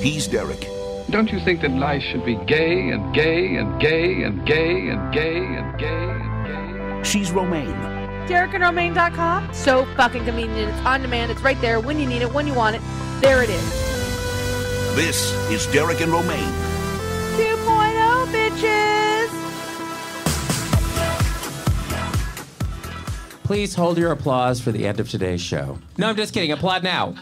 He's Derek. Don't you think that life should be gay and gay and gay and gay and gay and gay and gay? She's Romaine. DerekandRomaine.com. So fucking convenient. It's on demand. It's right there when you need it, when you want it. There it is. This is Derek and Romaine. 2.0, bitches. Please hold your applause for the end of today's show. No, I'm just kidding. Applaud now.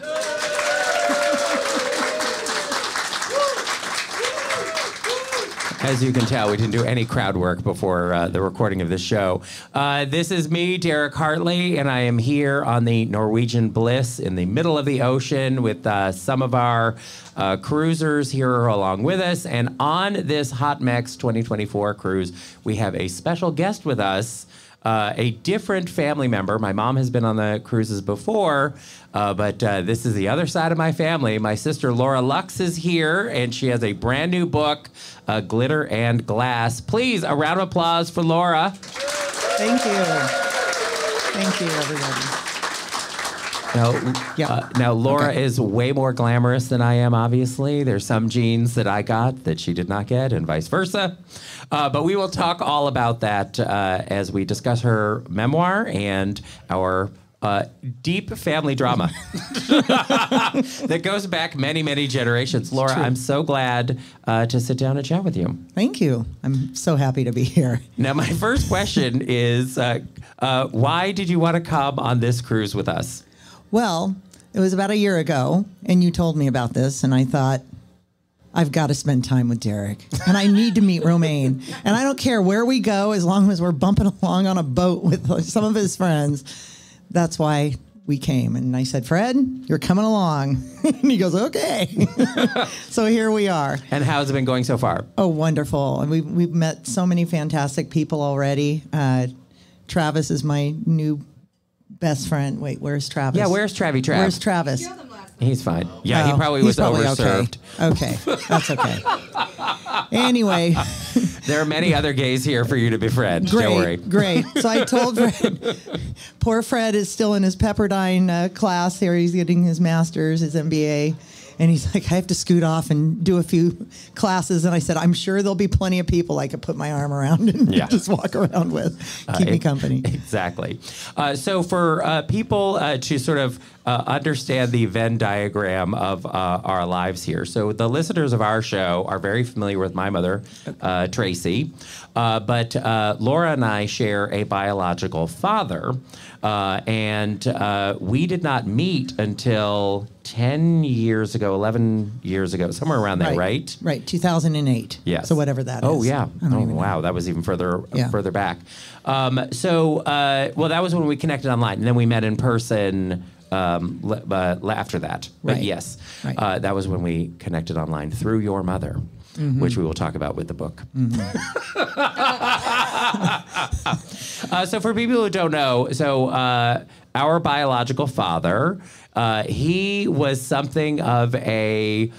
As you can tell, we didn't do any crowd work before the recording of this show. This is me, Derek Hartley, and I am here on the Norwegian Bliss in the middle of the ocean with some of our cruisers here along with us. And on this Hot Mex 2024 cruise, we have a special guest with us. A different family member. My mom has been on the cruises before, but this is the other side of my family. My sister Laura Lux is here, and she has a brand new book, Glitter and Glass. Please, a round of applause for Laura. Thank you. Thank you, everybody. Now Laura is way more glamorous than I am, obviously. There's some genes that I got that she did not get, and vice versa. But we will talk all about that as we discuss her memoir and our deep family drama that goes back many, many generations. Laura, I'm so glad to sit down and chat with you. Thank you. I'm so happy to be here. Now, my first question is, why did you want to come on this cruise with us? Well, it was about a year ago, and you told me about this, and I thought, I've got to spend time with Derek, and I need to meet Romaine. And I don't care where we go, as long as we're bumping along on a boat with some of his friends. That's why we came. And I said, Fred, you're coming along. And he goes, okay. So here we are. And how's it been going so far? Oh, wonderful. And we've met so many fantastic people already. Travis is my new best friend. Wait, where's Travis? Yeah, where's Travie Trav? Where's Travis? He's fine. Yeah, he probably was overserved. Okay, that's okay. Anyway. There are many other gays here for you to befriend. Great, don't worry. Great. So I told Fred, poor Fred is still in his Pepperdine class here. He's getting his master's, his MBA. And he's like, I have to scoot off and do a few classes. And I said, I'm sure there'll be plenty of people I could put my arm around and just walk around with. Keep me company. Exactly. So for people to sort of understand the Venn diagram of our lives here. So the listeners of our show are very familiar with my mother, Tracy. But Laura and I share a biological father. And we did not meet until 10 years ago, 11 years ago, somewhere around there, right? Right, 2008. Yes. So whatever that is. Oh, yeah. Oh, wow. That was even further back. Well, that was when we connected online, and then we met in person after that. But right. yes, right. That was when we connected online through your mother. Mm-hmm. Which we will talk about with the book. Mm-hmm. So for people who don't know, our biological father, he was something of a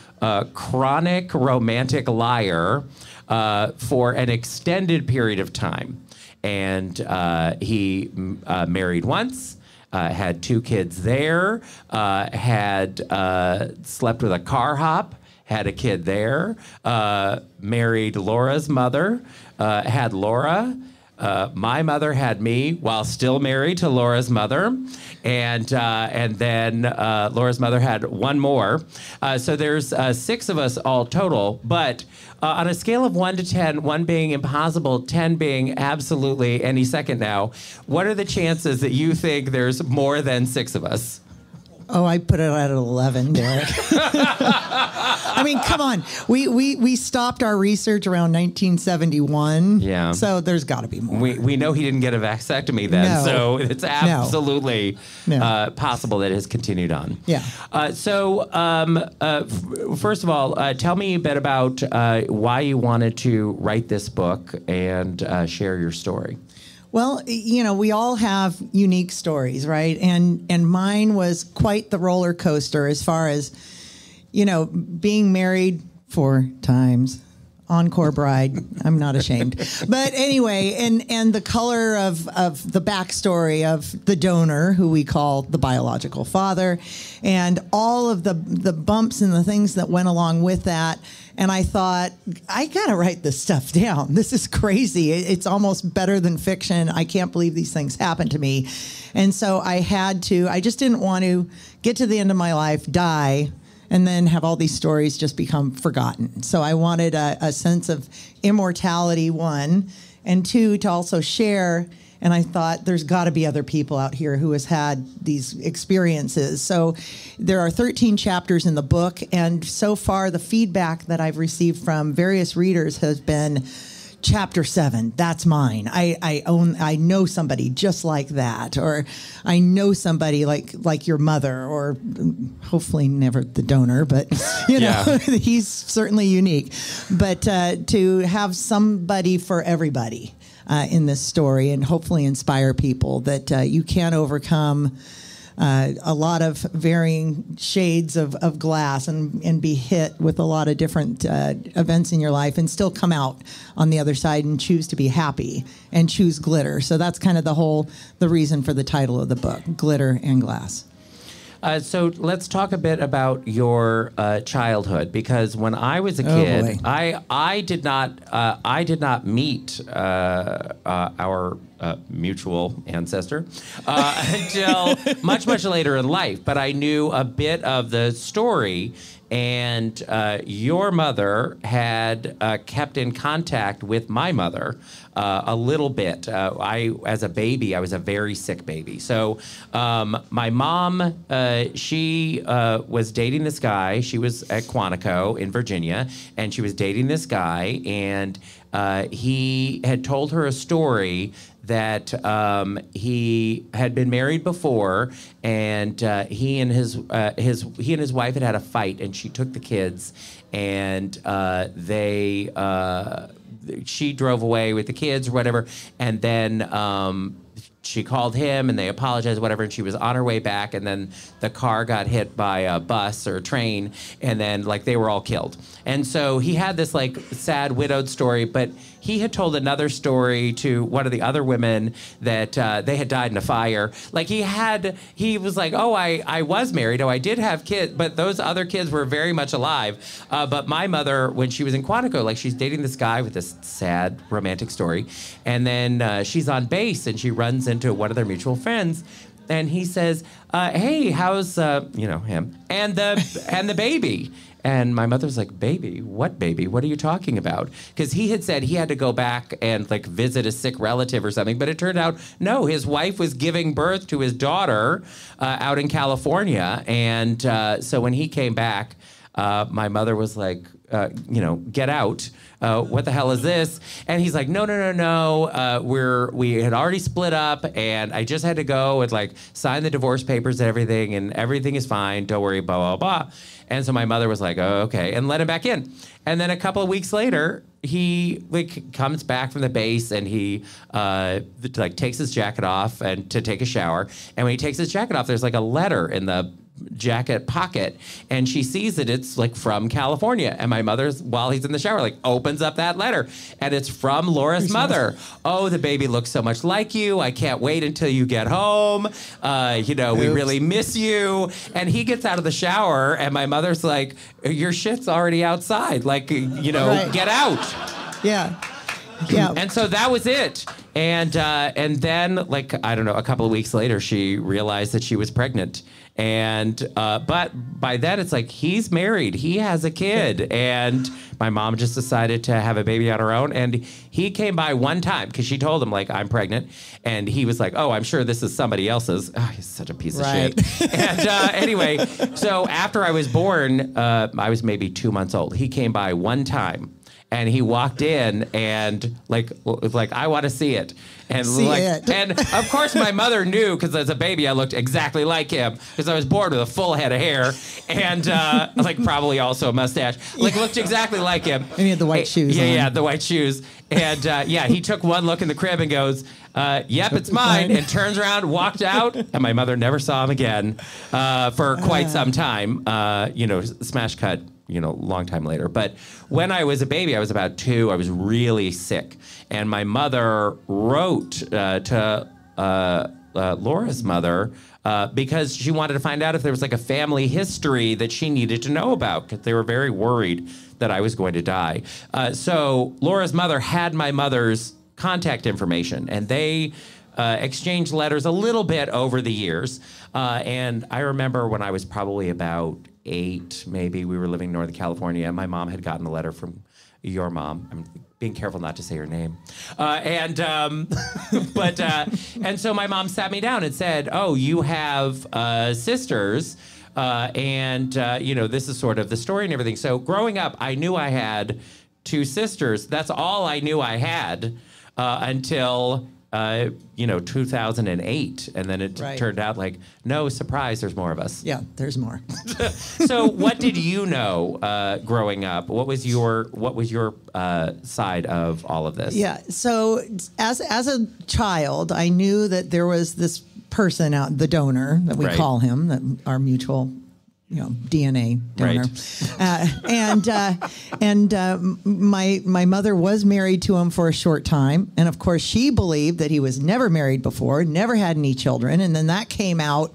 chronic romantic liar for an extended period of time. And he married once. Had 2 kids there, had slept with a car hop, had a kid there, married Laura's mother, had Laura. My mother had me while still married to Laura's mother, and then Laura's mother had one more. So there's 6 of us all total, but on a scale of 1 to 10, 1 being impossible, 10 being absolutely any second now, what are the chances that you think there's more than 6 of us? Oh, I put it at 11, Derek. I mean, come on. We stopped our research around 1971. Yeah. So there's got to be more. We know he didn't get a vasectomy then, No. so it's absolutely No. possible that it has continued on. Yeah. First of all, tell me a bit about why you wanted to write this book and share your story. Well, we all have unique stories, right? And mine was quite the roller coaster as far as, being married 4 times, encore bride. I'm not ashamed. But anyway, and the color of the backstory of the donor, who we call the biological father, and all of the bumps and the things that went along with that. And I thought, I got to write this stuff down. This is crazy. It's almost better than fiction. I can't believe these things happened to me. And so I just didn't want to get to the end of my life, die, and then have all these stories just become forgotten. So I wanted a sense of immortality, one, and two, to also share. And I thought there's got to be other people out here who has had these experiences. So there are 13 chapters in the book. And so far, the feedback that I've received from various readers has been, Chapter 7, that's mine. I know somebody just like that, or I know somebody like your mother, or hopefully never the donor, but you know, he's certainly unique. But to have somebody for everybody in this story, and hopefully inspire people that you can overcome a lot of varying shades of glass and be hit with a lot of different events in your life and still come out on the other side and choose to be happy and choose glitter. So that's kind of the reason for the title of the book, Glitter and Glass. So let's talk a bit about your childhood, because when I was a kid, I did not meet our mutual ancestor until much later in life. But I knew a bit of the story. And your mother had kept in contact with my mother a little bit. As a baby, I was a very sick baby. So my mom, she was dating this guy. She was at Quantico in Virginia, and she was dating this guy. And he had told her a story that he had been married before, and he and his wife had a fight, and she took the kids, and she drove away with the kids or whatever, and then she called him and they apologized, whatever, and she was on her way back, and then the car got hit by a bus or a train, and then they were all killed. And so he had this sad widowed story, but he had told another story to one of the other women that they had died in a fire. He was like, oh, I was married, oh, I did have kids, but those other kids were very much alive. But my mother, when she was in Quantico, she's dating this guy with this sad romantic story, and then she's on base and she runs into one of their mutual friends, and he says, hey, how's him and the baby? And my mother's like, baby? What baby? What are you talking about? Because he had said he had to go back and visit a sick relative or something, but it turned out, no, his wife was giving birth to his daughter out in California. And so when he came back, my mother was like, get out. What the hell is this? And he's like, no. We had already split up, and I just had to go and sign the divorce papers and everything is fine. Don't worry, blah, blah, blah. And so my mother was like, oh, okay, and let him back in. And then a couple of weeks later, he comes back from the base, and he takes his jacket off and to take a shower. And when he takes his jacket off, there's a letter in the jacket pocket, and she sees that it's from California. And my mother's, while he's in the shower, opens up that letter, and it's from Laura's mother. Oh, the baby looks so much like you. I can't wait until you get home. We really miss you. And he gets out of the shower, and my mother's like, your shit's already outside. Right. Get out. Yeah. And so that was it. And then, I don't know, a couple of weeks later, she realized that she was pregnant. And but by then it's he's married, he has a kid, and my mom just decided to have a baby on her own. And he came by one time because she told him I'm pregnant, and he was like, oh, I'm sure this is somebody else's. Oh, he's such a piece of shit. And anyway, so after I was born, I was maybe 2 months old. He came by one time. And he walked in and I want to see it. And and of course my mother knew, because as a baby I looked exactly like him, because I was born with a full head of hair and probably also a mustache. Looked exactly like him. And he had the white shoes on. Yeah, the white shoes. And he took one look in the crib and goes, yep, it's mine, and turns around, walked out, and my mother never saw him again for quite some time. Smash cut. long time later. But when I was a baby, I was about 2. I was really sick, and my mother wrote to Laura's mother because she wanted to find out if there was like a family history that she needed to know about, because they were very worried that I was going to die. So Laura's mother had my mother's contact information, and they exchanged letters a little bit over the years. And I remember when I was probably about 8, maybe, we were living in Northern California. My mom had gotten a letter from your mom. I'm being careful not to say her name. And so my mom sat me down and said, "Oh, you have sisters, and this is sort of the story and everything." So growing up, I knew I had 2 sisters. That's all I knew I had until 2008, and then it turned out like, no, surprise, there's more of us. Yeah, there's more. So what did you know growing up? What was your side of all of this? Yeah, so as a child, I knew that there was this person out, the donor that we call him, that our mutual DNA donor. Right. My mother was married to him for a short time. And of course, she believed that he was never married before, never had any children. And then that came out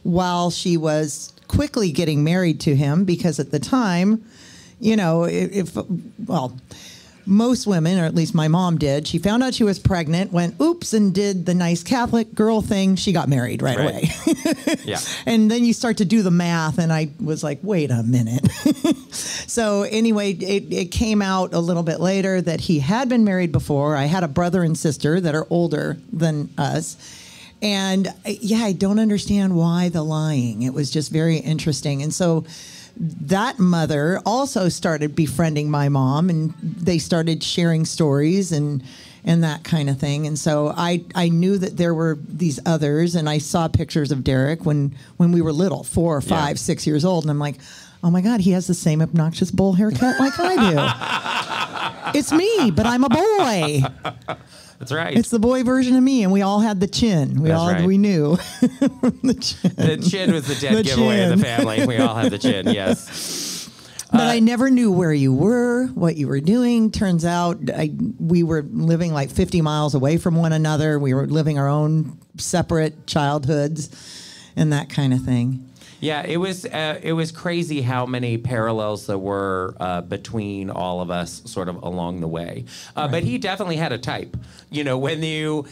while she was quickly getting married to him, because at the time, most women, or at least my mom did, she found out she was pregnant, went oops, and did the nice Catholic girl thing. She got married right away. Yeah. And then you start to do the math, and I was like, wait a minute. So anyway, it came out a little bit later that he had been married before. I had a brother and sister that are older than us. And I don't understand why the lying. It was just very interesting. And so that mother also started befriending my mom, and they started sharing stories and that kind of thing. And so I knew that there were these others, and I saw pictures of Derek when we were little, 4 or 5, 6 years old. And I'm like, oh my God, he has the same obnoxious bowl haircut like I do. It's me, but I'm a boy. That's right. It's the boy version of me, and we all had the chin. We knew. The chin was the dead giveaway of the family. We all had the chin, yes. But I never knew where you were, what you were doing. Turns out we were living like 50 miles away from one another. We were living our own separate childhoods and that kind of thing. Yeah, it was crazy how many parallels there were between all of us sort of along the way. But he definitely had a type. When you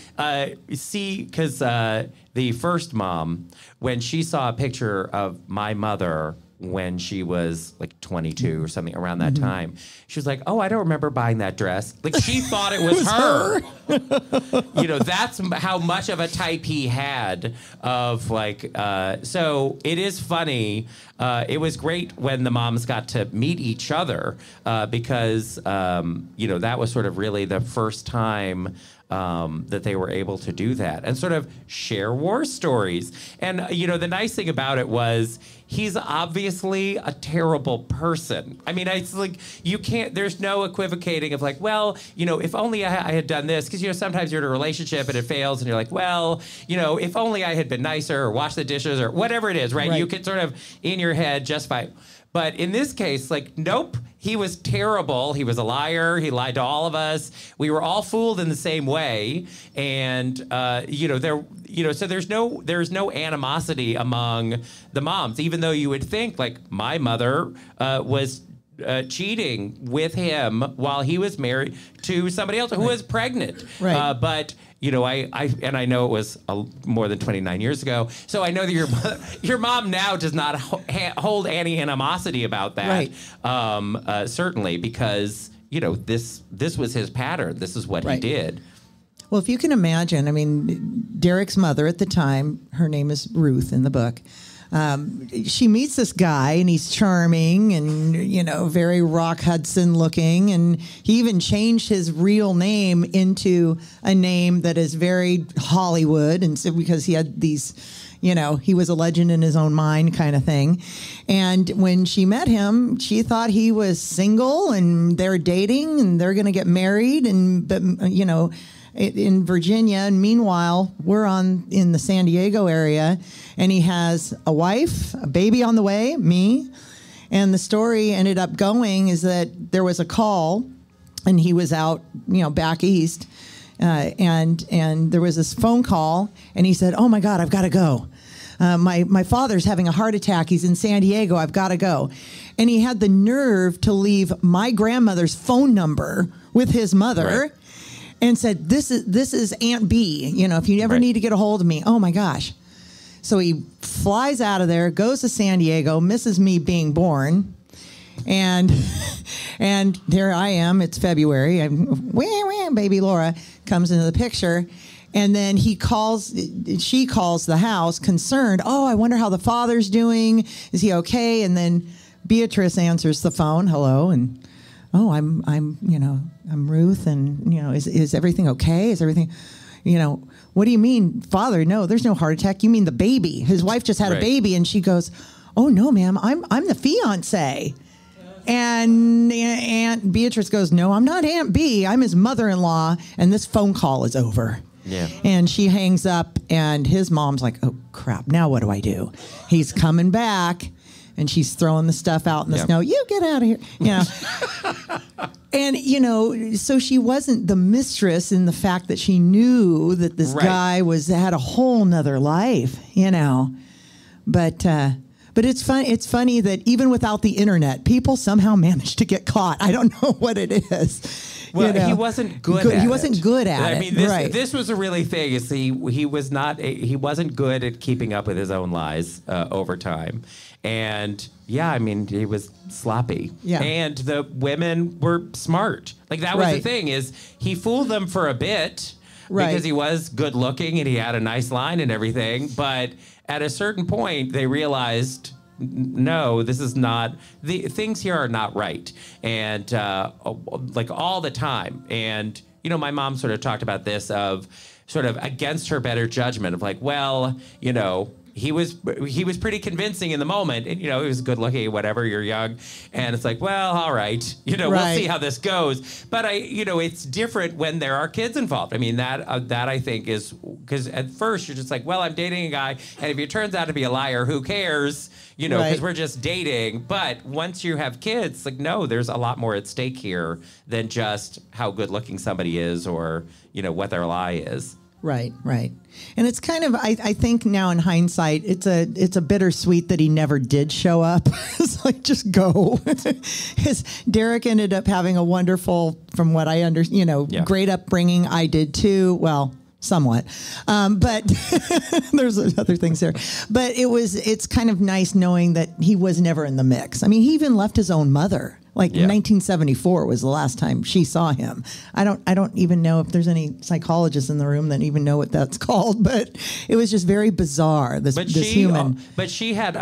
see, because the first mom, when she saw a picture of my mother when she was like 22 or something around that time, she was like, "Oh, I don't remember buying that dress." Like, she thought it was her. That's how much of a type he had of like, so it is funny. It was great when the moms got to meet each other because, that was sort of really the first time that they were able to do that and sort of share war stories. And, the nice thing about it was he's obviously a terrible person. I mean, it's like, there's no equivocating of like, well, if only I had done this. Because, sometimes you're in a relationship and it fails and you're like, well, if only I had been nicer or washed the dishes or whatever it is, right? You can sort of, in your head, justify. But in this case, like, nope, he was terrible. He was a liar. He lied to all of us. We were all fooled in the same way. And, so there's no animosity among the moms, even though you would think, like, my mother was cheating with him while he was married to somebody else who was pregnant. Right. But I know it was more than 29 years ago. So I know that your mom now does not hold any animosity about that. Right. Certainly, because this was his pattern. This is what he did. Well, if you can imagine, I mean, Derek's mother at the time, her name is Ruth in the book. She meets this guy, and he's charming and, very Rock Hudson looking. And he even changed his real name into a name that is very Hollywood. And so because he had these, he was a legend in his own mind kind of thing. And when she met him, she thought he was single and they're dating and they're going to get married. But in Virginia, and meanwhile, we're in the San Diego area, and he has a wife, a baby on the way, me, And the story ended up going is that there was a call, and he was out, back east, and there was this phone call, and he said, "Oh my God, I've got to go. My father's having a heart attack. He's in San Diego. I've got to go." And he had the nerve to leave my grandmother's phone number with his mother. Right. And said, this is Aunt B. If you ever need to get a hold of me, oh my gosh. So he flies out of there, goes to San Diego, misses me being born, and there I am. It's February. Baby Laura comes into the picture, and then she calls the house concerned. Oh, I wonder how the father's doing. Is he okay? And then Beatrice answers the phone. Hello, and oh, I'm Ruth, and is everything okay? Is everything, what do you mean, father? No, there's no heart attack. You mean the baby? His wife just had a baby, and she goes, "Oh no, ma'am, I'm the fiance." And Aunt Beatrice goes, "No, I'm not Aunt B. I'm his mother-in-law, and this phone call is over." Yeah. And she hangs up, and his mom's like, "Oh crap, now what do I do?" He's coming back. And she's throwing the stuff out in the snow. You get out of here. And, so she wasn't the mistress in the fact that she knew that this guy had a whole nother life, But it's fun. It's funny that even without the internet, people somehow manage to get caught. I don't know what it is. Well, he wasn't good at it. He wasn't good at it. I mean, this was a really thing. Is he wasn't good at keeping up with his own lies over time. And I mean, he was sloppy. Yeah. And the women were smart. Like that was the thing is he fooled them for a bit because he was good looking and he had a nice line and everything. But at a certain point, they realized, no, this is not, the things here are not right. And like all the time. And, my mom sort of talked about this of sort of against her better judgment of like, well, he was pretty convincing in the moment. And, he was good looking, whatever, you're young. And it's like, well, all right, we'll see how this goes. But it's different when there are kids involved. I mean, that I think is, because at first you're just like, well, I'm dating a guy. And if he turns out to be a liar, who cares? Because we're just dating. But once you have kids, like, no, there's a lot more at stake here than just how good looking somebody is or, what their lie is. Right. And it's kind of, I think now in hindsight, it's a bittersweet that he never did show up. It's like, just go. Derek ended up having a wonderful, from what I understand, great upbringing. I did too. Well, somewhat. But there's other things there. But it's kind of nice knowing that he was never in the mix. I mean, he even left his own mother. Like 1974 was the last time she saw him. I don't even know if there's any psychologists in the room that even know what that's called, but it was just very bizarre. This human. But she had,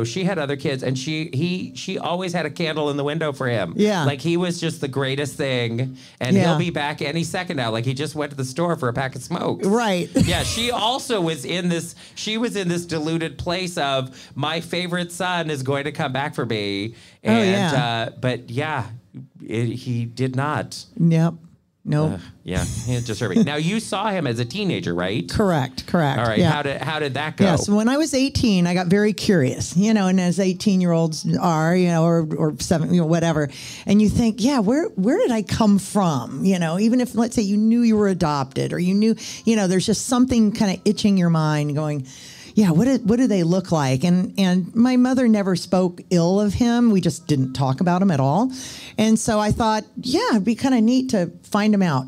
she had other kids, and she always had a candle in the window for him. Yeah, like he was just the greatest thing, and he'll be back any second now. Like he just went to the store for a pack of smokes. Right. Yeah, she also was in this. She was in this deluded place of my favorite son is going to come back for me. And, but he did not. Yep. Nope. It's disturbing. Now you saw him as a teenager, right? Correct. All right. Yeah. How did that go? Yeah. So when I was 18, I got very curious, and as 18-year-olds are, or 7, whatever, and you think, where did I come from? Even if, let's say, you knew you were adopted, or you knew, there's just something kind of itching your mind, going, what do they look like? And my mother never spoke ill of him. We just didn't talk about him at all. And so I thought, it'd be kind of neat to find him out.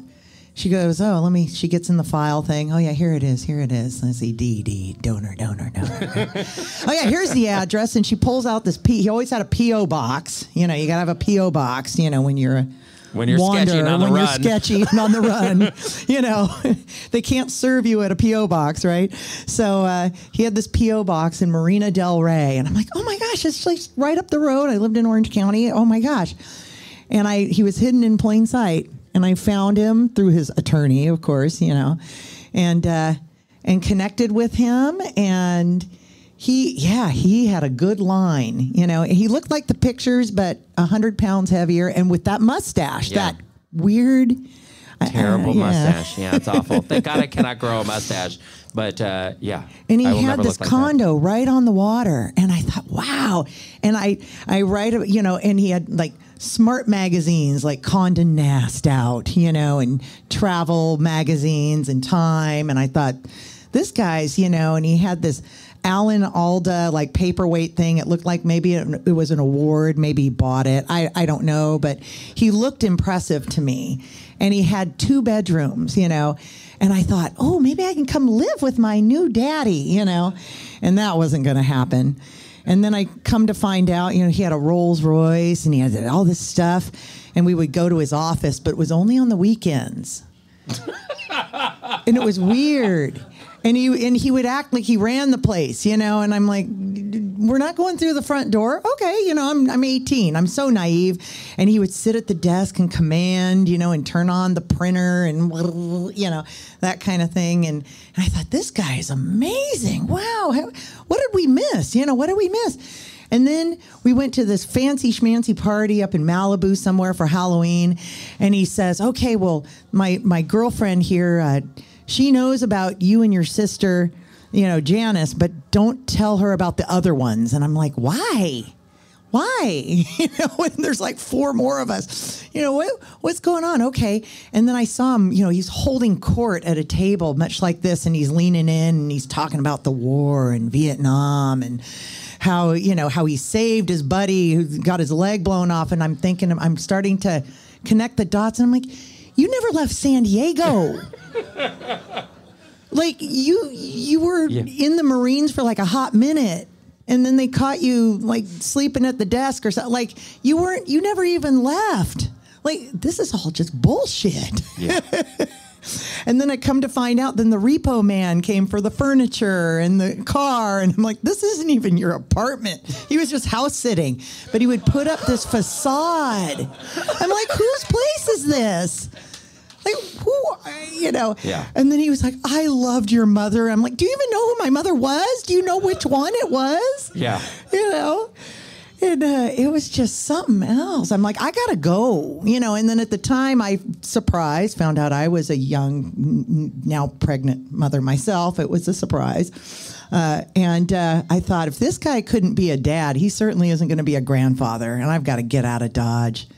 She goes, she gets in the file thing. Oh yeah, here it is. Let's see, D, donor. Oh yeah, here's the address. And she pulls out this he always had a P.O. box. You gotta have a P.O. box, when you're when you're sketching on the run. When you're sketchy and on the run, they can't serve you at a P.O. box, right? So he had this P.O. box in Marina Del Rey. And I'm like, oh my gosh, it's like right up the road. I lived in Orange County. Oh my gosh. And he was hidden in plain sight. And I found him through his attorney, of course, and connected with him. And he had a good line. He looked like the pictures, but 100 pounds heavier. And with that mustache, that weird, Terrible yeah. mustache. Yeah, it's awful. Thank God I cannot grow a mustache. But yeah. And he I will had never this look like condo right on the water. And I thought, wow. And I write, and he had like smart magazines like Condé Nast out, and travel magazines and Time. And I thought, this guy's, and he had this Alan Alda like paperweight thing. It looked like maybe it was an award. Maybe he bought it. I don't know. But he looked impressive to me. And he had 2 bedrooms, And I thought, oh, maybe I can come live with my new daddy, And that wasn't going to happen. And then I come to find out, he had a Rolls Royce and he had all this stuff. And we would go to his office, but it was only on the weekends. And it was weird. And he would act like he ran the place, and I'm like, we're not going through the front door. Okay, I'm 18. I'm so naive. And he would sit at the desk and command, and turn on the printer and, that kind of thing. And I thought, this guy is amazing. Wow. What did we miss? What did we miss? And then we went to this fancy schmancy party up in Malibu somewhere for Halloween. And he says, okay, well, my girlfriend here, she knows about you and your sister, Janice, but don't tell her about the other ones. And I'm like, why? Why? And there's like 4 more of us. What's going on? Okay. And then I saw him, he's holding court at a table much like this, and he's leaning in and he's talking about the war in Vietnam and how he saved his buddy who got his leg blown off. And I'm starting to connect the dots, and I'm like, you never left San Diego. Like you were in the Marines for like a hot minute, and then they caught you like sleeping at the desk or something. Like you never even left. Like, this is all just bullshit. Yeah. And then I come to find out, then the repo man came for the furniture and the car. And I'm like, this isn't even your apartment. He was just house sitting. But he would put up this facade. I'm like, whose place is this? Like, who, Yeah. And then he was like, I loved your mother. I'm like, do you even know who my mother was? Do you know which one it was? Yeah. And it was just something else. I'm like, I got to go, And then at the time, I found out I was a young, now pregnant mother myself. It was a surprise. And I thought, if this guy couldn't be a dad, he certainly isn't going to be a grandfather. And I've got to get out of Dodge.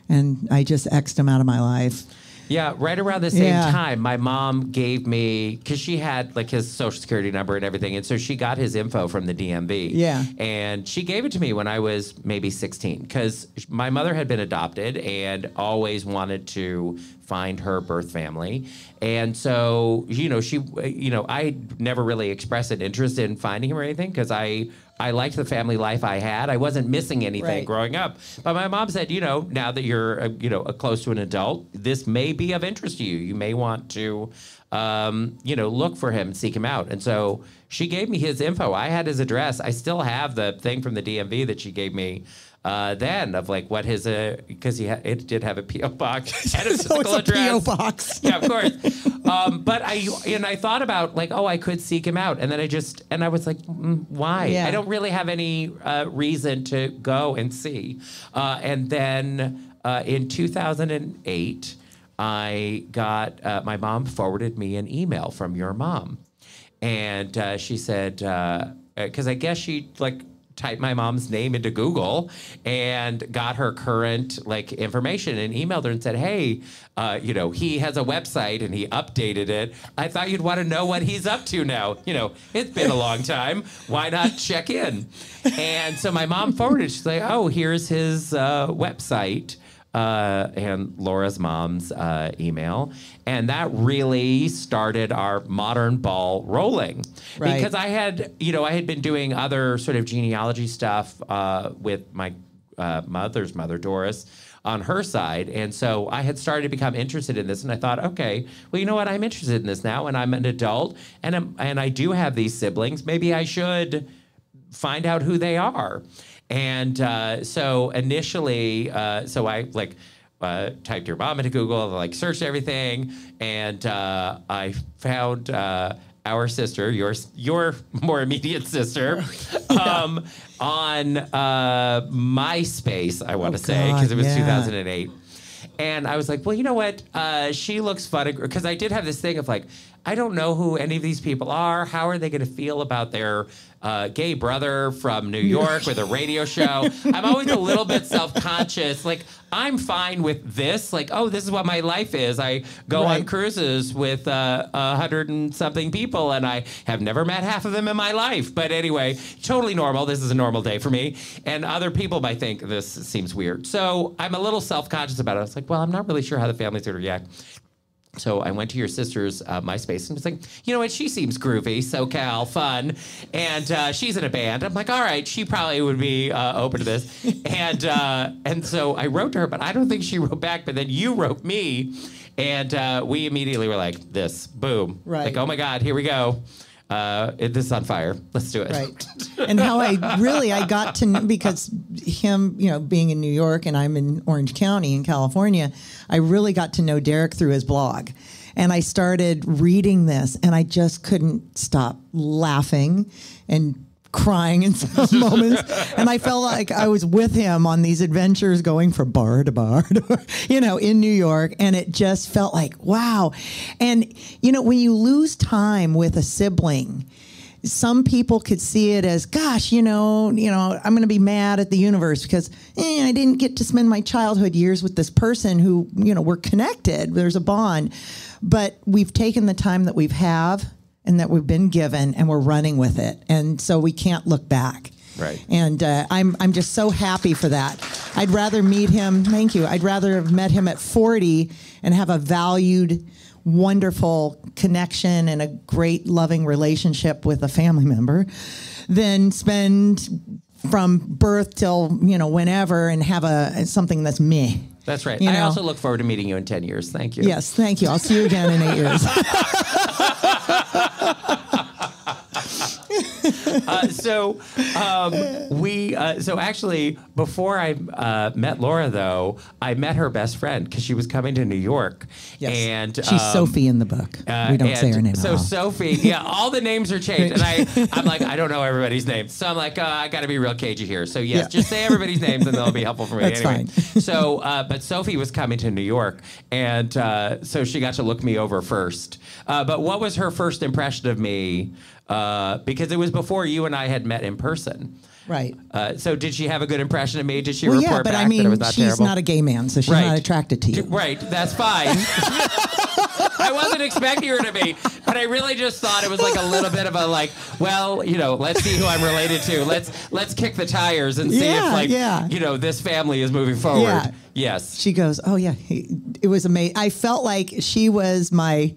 And I just X'd him out of my life. Yeah, right around the same time, my mom gave me, because she had like his social security number and everything, and so she got his info from the DMV. Yeah. And she gave it to me when I was maybe 16, because my mother had been adopted and always wanted to find her birth family. And so, I never really expressed an interest in finding him or anything, because I liked the family life I had. I wasn't missing anything growing up. But my mom said, now that you're, close to an adult, this may be of interest to you. You may want to, look for him, seek him out. And so she gave me his info. I had his address. I still have the thing from the DMV that she gave me then of like what his, because it did have a P.O. box and a physical address. P.O. box. Yeah, of course. But I thought about like, I could seek him out. And then I was like, why? Yeah. I don't really have any reason to go and see. And then in 2008, I got, my mom forwarded me an email from your mom. And she said, because I guess she typed my mom's name into Google and got her current information and emailed her and said, hey, he has a website and he updated it. I thought you'd want to know what he's up to now. It's been a long time. Why not check in? And so my mom forwarded, she's like, oh, here's his website. And Laura's mom's email. And that really started our modern ball rolling. Right. Because I had been doing other sort of genealogy stuff with my mother's mother, Doris, on her side. And so I had started to become interested in this. And I thought, okay, well, you know what? I'm interested in this now. And I'm an adult. And I do have these siblings. Maybe I should find out who they are. And so initially, I typed your mom into Google, searched everything, and I found our sister, your more immediate sister, on MySpace, I want to say, because it was 2008. And I was like, well, you know what? She looks fun. Because I did have this thing of like, I don't know who any of these people are. How are they going to feel about their gay brother from New York with a radio show? I'm always a little bit self-conscious. Like, I'm fine with this. Like, oh, this is what my life is. I go on cruises with 100 and something people, and I have never met half of them in my life. But anyway, totally normal. This is a normal day for me. And other people might think this seems weird. So I'm a little self-conscious about it. I was like, well, I'm not really sure how the family's going to react. So I went to your sister's MySpace and was like, you know what? She seems groovy, SoCal, fun, and she's in a band. I'm like, all right, she probably would be open to this. And so I wrote to her, but I don't think she wrote back. But then you wrote me, and we immediately were like, this, boom. Right. Like, oh my God, here we go. This is on fire. Let's do it. Right. And how I got to know, because him, being in New York and I'm in Orange County in California, I really got to know Derek through his blog. And I started reading this and I just couldn't stop laughing and crying in some moments. And I felt like I was with him on these adventures going from bar to bar, in New York. And it just felt like, wow. And, when you lose time with a sibling, some people could see it as, gosh, I'm going to be mad at the universe because I didn't get to spend my childhood years with this person who, we're connected. There's a bond. But we've taken the time that we've and that we've been given, and we're running with it. And so we can't look back. Right. And I'm just so happy for that. I'd rather meet him. Thank you. I'd rather have met him at 40 and have a valued, wonderful connection and a great, loving relationship with a family member than spend from birth till, whenever and have something that's me. That's right. I also look forward to meeting you in 10 years. Thank you. Yes, thank you. I'll see you again in 8 years. So actually, before I met Laura, though, I met her best friend because she was coming to New York. Yes. And she's Sophie in the book. We don't say her name. So Sophie, all the names are changed, and I'm like, I don't know everybody's names, so I'm like, I got to be real cagey here. So yes, just say everybody's names, and that'll be helpful for me. That's anyway. fine. So, but Sophie was coming to New York, and so she got to look me over first. But what was her first impression of me? Because it was before you and I had met in person. Right. So did she have a good impression of me? Did she report back that it was not she's terrible? not a gay man, so she's not attracted to you. Right. That's fine. I wasn't expecting her to be, but I really just thought it was like a little bit of a let's see who I'm related to. Let's kick the tires and see if this family is moving forward. Yeah. Yes. She goes, oh yeah, it was amazing. I felt like she was my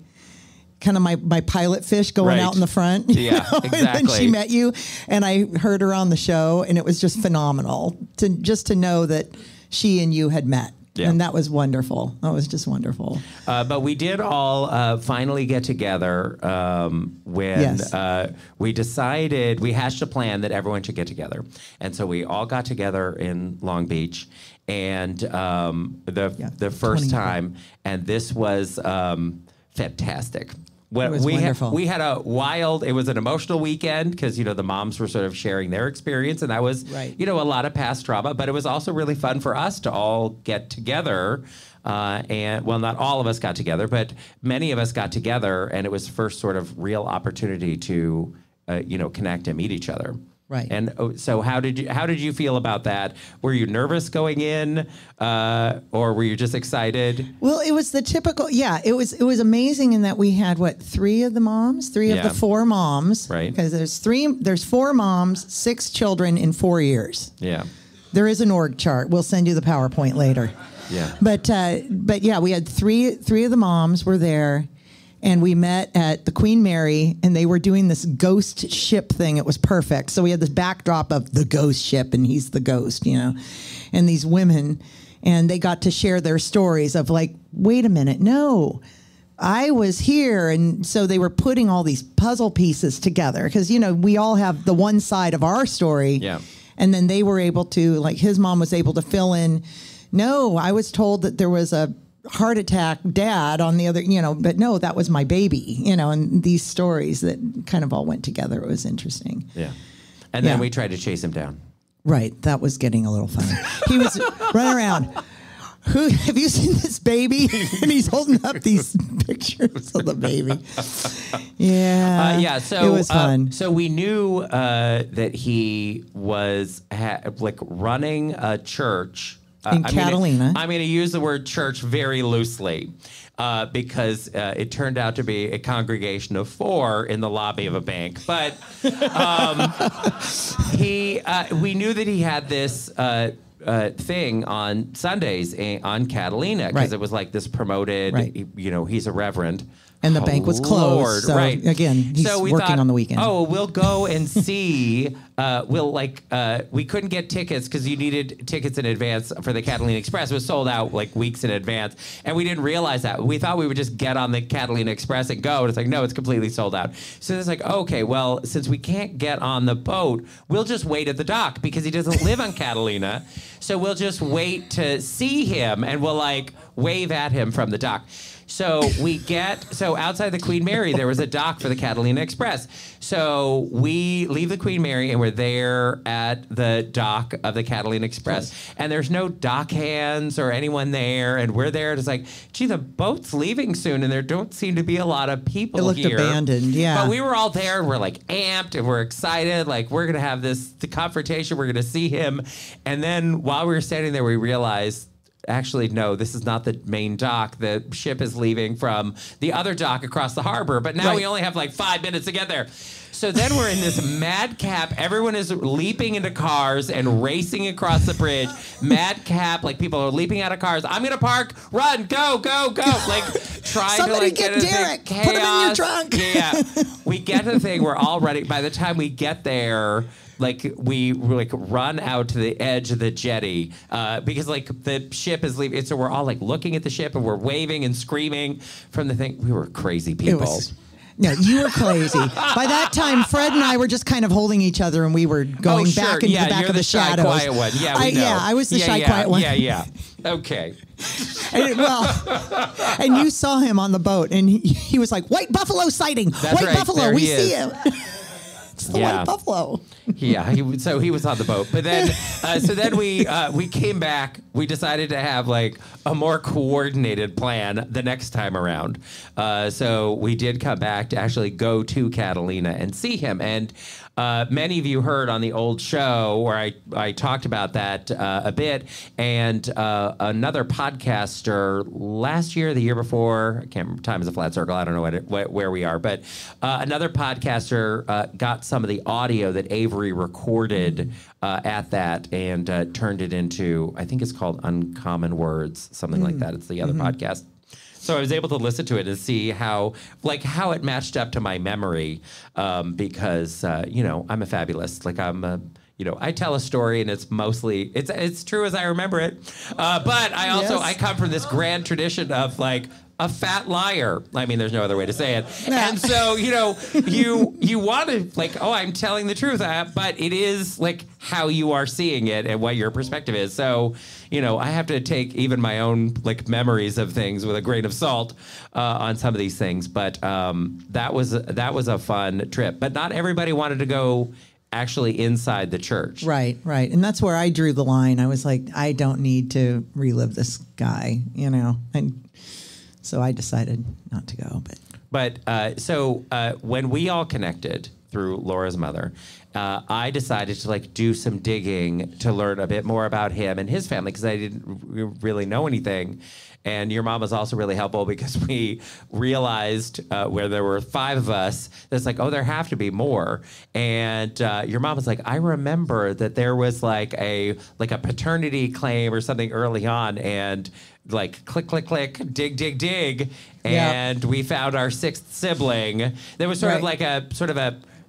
pilot fish going out in the front. Yeah, exactly. And then she met you, and I heard her on the show, and it was just phenomenal to know that she and you had met. Yeah. And that was wonderful. That was just wonderful. But we did all finally get together when we decided, we hashed a plan that everyone should get together. And so we all got together in Long Beach. And the first time, and this was fantastic. It was wonderful. We had it was an emotional weekend because, the moms were sort of sharing their experience, and that was, a lot of past trauma, but it was also really fun for us to all get together. Not all of us got together, but many of us got together, and it was the first sort of real opportunity to, connect and meet each other. Right. And so how did you feel about that? Were you nervous going in, or were you just excited? Well, it was the typical. Yeah, it was amazing in that we had three of the four moms. Right. Because there's 4 moms, 6 children in 4 years. Yeah. There is an org chart. We'll send you the PowerPoint later. Yeah. But yeah, we had three of the moms were there. And we met at the Queen Mary, and they were doing this ghost ship thing. It was perfect. So we had this backdrop of the ghost ship, and he's the ghost, and these women, and they got to share their stories of wait a minute, no, I was here. And so they were putting all these puzzle pieces together because, we all have the one side of our story. Yeah. And then they were able to, his mom was able to fill in, no, I was told that there was a heart attack dad on the other, but no, that was my baby, and these stories that kind of all went together. It was interesting. Yeah. And then we tried to chase him down. Right. That was getting a little funny. He was running around. who have you seen this baby? And he's holding up these pictures of the baby. Yeah. So it was fun. So we knew that he was running a church in Catalina. I'm going to use the word church very loosely. Because it turned out to be a congregation of 4 in the lobby of a bank. But we knew that he had this thing on Sundays on Catalina because it was like this promoted, he's a reverend. And the bank was closed. Lord, so again, he's working on the weekend. Oh, we'll go and see. We couldn't get tickets because you needed tickets in advance for the Catalina Express. It was sold out like weeks in advance. And we didn't realize that. We thought we would just get on the Catalina Express and go. And it's like, no, it's completely sold out. So it's like, okay, well, since we can't get on the boat, we'll just wait at the dock because he doesn't live on Catalina. So we'll just wait to see him and we'll like wave at him from the dock. So outside the Queen Mary, there was a dock for the Catalina Express. So we leave the Queen Mary and we're there at the dock of the Catalina Express. And there's no dock hands or anyone there. And we're there. And it's like, gee, the boat's leaving soon. And there don't seem to be a lot of people here. It looked abandoned, yeah. But we were all there and we're like amped and we're excited. Like we're going to have the confrontation. We're going to see him. And then while we were standing there, we realized, actually, no, this is not the main dock. The ship is leaving from the other dock across the harbor. But now we only have like 5 minutes to get there. So then we're in this madcap. Everyone is leaping into cars and racing across the bridge. Madcap, like people are leaping out of cars. I'm going to park, run, go, go, go. Like trying Somebody to like get Derek. Chaos. Put him in your trunk. Yeah. We get to the thing. We're all ready. By the time we get there, like we like run out to the edge of the jetty because like the ship is leaving. So we're all like looking at the ship and we're waving and screaming from the thing. We were crazy people. No, you were crazy. By that time, Fred and I were just kind of holding each other, and we were going back into the back of the shadows. Quiet one. Yeah, we know. Yeah, I was the shy, quiet one. Yeah. Okay. And you saw him on the boat, and he was like, "White buffalo sighting! That's White right. buffalo! There We he see is. him." It's the white buffalo. Yeah, he was on the boat. But then, we came back. We decided to have like a more coordinated plan the next time around. So we did come back to actually go to Catalina and see him. And many of you heard on the old show where I talked about that a bit. And another podcaster last year, the year before, I can't remember, time is a flat circle. I don't know where we are. But another podcaster got some of the audio that Avery recorded at that and turned it into, I think it's called Uncommon Words, something like that. It's the other podcast. So I was able to listen to it and see how it matched up to my memory, because I'm a fabulist. Like I tell a story and it's mostly it's true as I remember it, but I also I come from this grand tradition of like a fat liar. I mean, there's no other way to say it. And so, you want to like, oh, I'm telling the truth, but it is like how you are seeing it and what your perspective is. So, I have to take even my own like memories of things with a grain of salt on some of these things. But that was a fun trip. But not everybody wanted to go actually inside the church. Right. And that's where I drew the line. I was like, I don't need to relive this guy, and so I decided not to go. But so when we all connected through Laura's mother, I decided to like do some digging to learn a bit more about him and his family because I didn't really know anything. And your mom was also really helpful because we realized where there were 5 of us, that's like, oh, there have to be more. And your mom was like, I remember that there was like a paternity claim or something early on, and like click, click, click, dig, dig, dig, and we found our 6th sibling. There was sort of like a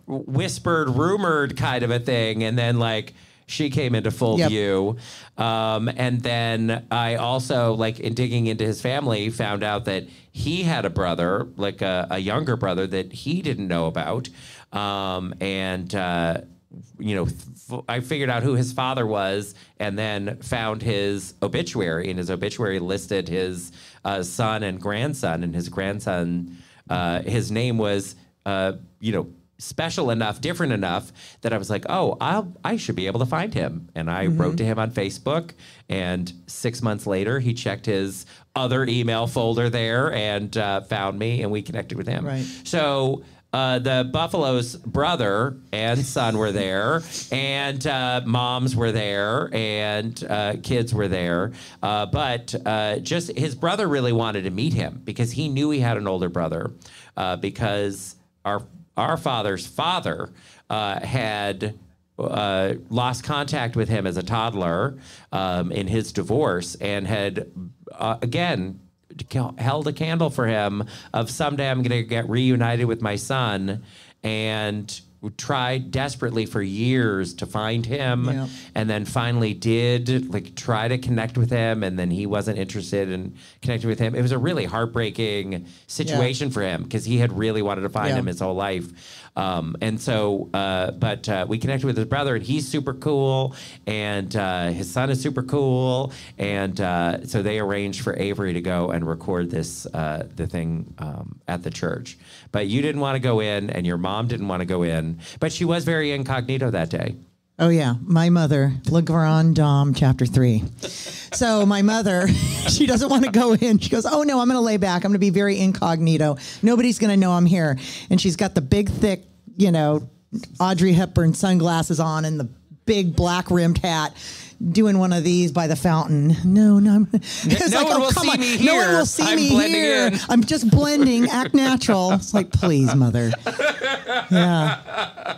whispered, rumored kind of a thing, and then like she came into full view. And then I also, like, in digging into his family, found out that he had a brother, like a younger brother that he didn't know about. I figured out who his father was and then found his obituary. And his obituary listed his son and grandson. And his grandson, his name was, special enough, different enough that I was like, oh, I should be able to find him. And I wrote to him on Facebook, and 6 months later, he checked his other email folder there and found me, and we connected with him. Right. So the Buffalo's brother and son were there, and moms were there, and kids were there. But just his brother really wanted to meet him because he knew he had an older brother, because our father's father had lost contact with him as a toddler in his divorce, and had again held a candle for him of someday I'm going to get reunited with my son, and tried desperately for years to find him. Yeah. And then finally did like try to connect with him, and then he wasn't interested in connecting with him. It was a really heartbreaking situation for him because he had really wanted to find him his whole life. And so, but we connected with his brother, and he's super cool, and his son is super cool, and so they arranged for Avery to go and record this the thing at the church. But you didn't want to go in, and your mom didn't want to go in, but she was very incognito that day. Oh, yeah. My mother, Le Grand Dame, chapter 3. So my mother, she doesn't want to go in. She goes, oh, no, I'm going to lay back. I'm going to be very incognito. Nobody's going to know I'm here. And she's got the big, thick, Audrey Hepburn sunglasses on and the big black rimmed hat, doing one of these by the fountain. No, it's No one will see me here. No one will see I'm me blending here. in. I'm just blending. Act natural. It's like, please, mother. Yeah.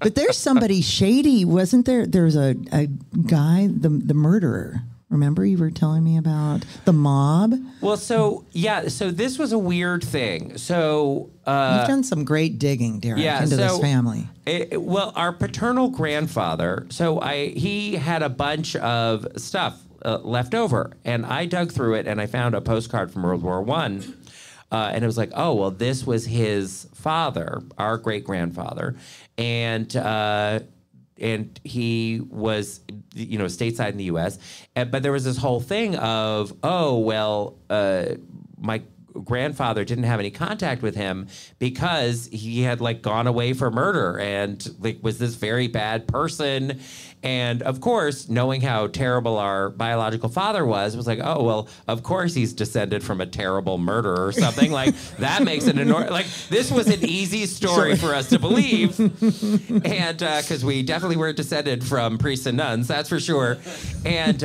But there's somebody shady, wasn't there? There's a guy, the murderer. Remember you were telling me about the mob? Well, so this was a weird thing. So you've done some great digging, Derek, into this family. Well, our paternal grandfather, he had a bunch of stuff left over, and I dug through it, and I found a postcard from World War I, and it was like, oh, well, this was his father, our great-grandfather, and he was, stateside in the U.S., but there was this whole thing of, oh, well, my grandfather didn't have any contact with him because he had gone away for murder and was this very bad person. And of course, knowing how terrible our biological father was like, oh, well, of course he's descended from a terrible murderer or something. That makes it this was an easy story for us to believe. And because we definitely were descended from priests and nuns, that's for sure. And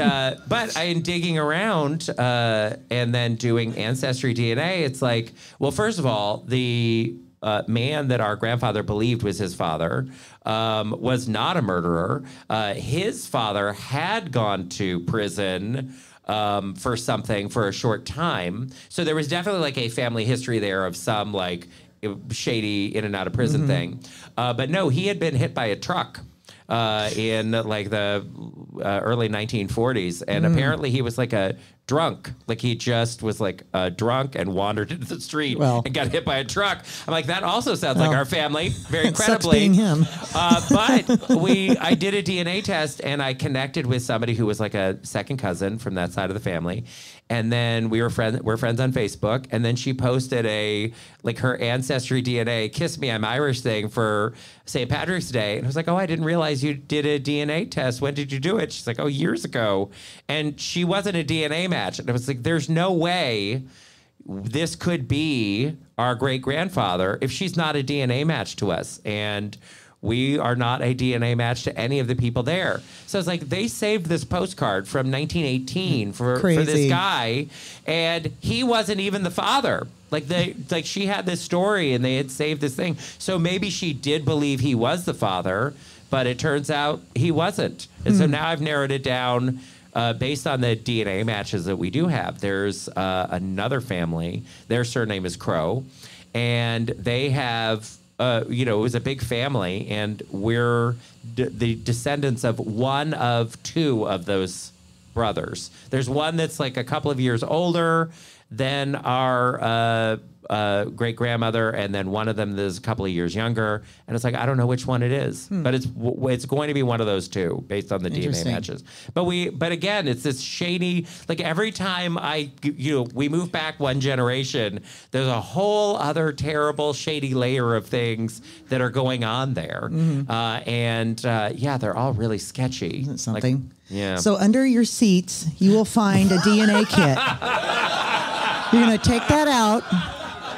but in digging around and then doing ancestry DNA, it's like, well, first of all, the man that our grandfather believed was his father was not a murderer. His father had gone to prison for something for a short time. So there was definitely a family history there of some shady in and out of prison thing. But no, he had been hit by a truck in the early 1940s. And apparently he was a drunk. He just was drunk and wandered into the street and got hit by a truck. I'm like, that also sounds like our family, very credibly. Being him. But I did a DNA test, and I connected with somebody who was a second cousin from that side of the family. And then we're friends on Facebook. And then she posted her ancestry DNA, Kiss Me, I'm Irish thing for St. Patrick's Day. And I was like, oh, I didn't realize you did a DNA test. When did you do it? She's like, oh, years ago. And she wasn't a DNA match. And I was like, there's no way this could be our great-grandfather if she's not a DNA match to us. And we are not a DNA match to any of the people there. So it's they saved this postcard from 1918 for this guy, and he wasn't even the father. She had this story, and they had saved this thing. So maybe she did believe he was the father, but it turns out he wasn't. And so now I've narrowed it down based on the DNA matches that we do have. There's another family. Their surname is Crow, and they have... it was a big family, and we're the descendants of one of two of those brothers. There's one that's a couple of years older than our great grandmother, and then one of them is a couple of years younger. And it's like, I don't know which one it is, but it's going to be one of those two based on the DNA matches. But again, it's this shady, like every time we move back one generation, there's a whole other terrible, shady layer of things that are going on there. They're all really sketchy. Isn't it something? Like, yeah. So under your seats, you will find a DNA kit. You're going to take that out.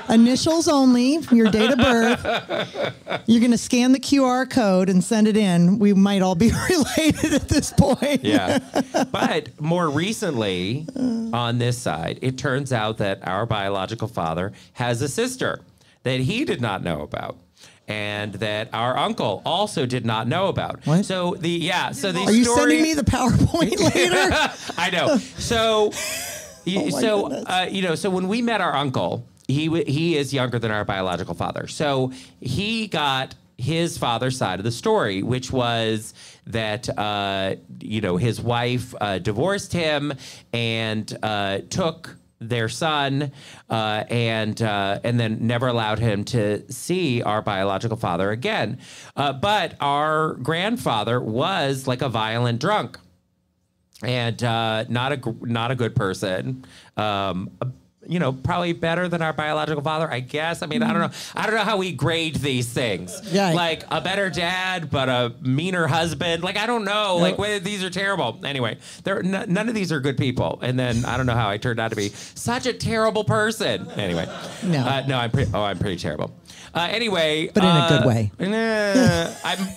Initials only, your date of birth. You're going to scan the QR code and send it in. We might all be related at this point. Yeah. But more recently, on this side, it turns out that our biological father has a sister that he did not know about, and that our uncle also did not know about. What? So these Are you sending me the PowerPoint later? I know. So, goodness. So when we met our uncle, he is younger than our biological father. So he got his father's side of the story, which was that his wife divorced him and took their son and then never allowed him to see our biological father again. But our grandfather was like a violent drunk and not a good person. Probably better than our biological father, I guess. I mean, I don't know. I don't know how we grade these things. Yeah. Like a better dad, but a meaner husband. Like, I don't know. Like, these are terrible. Anyway, none of these are good people. And then I don't know how I turned out to be such a terrible person. Anyway. No. I'm pretty terrible. Anyway, but in a good way.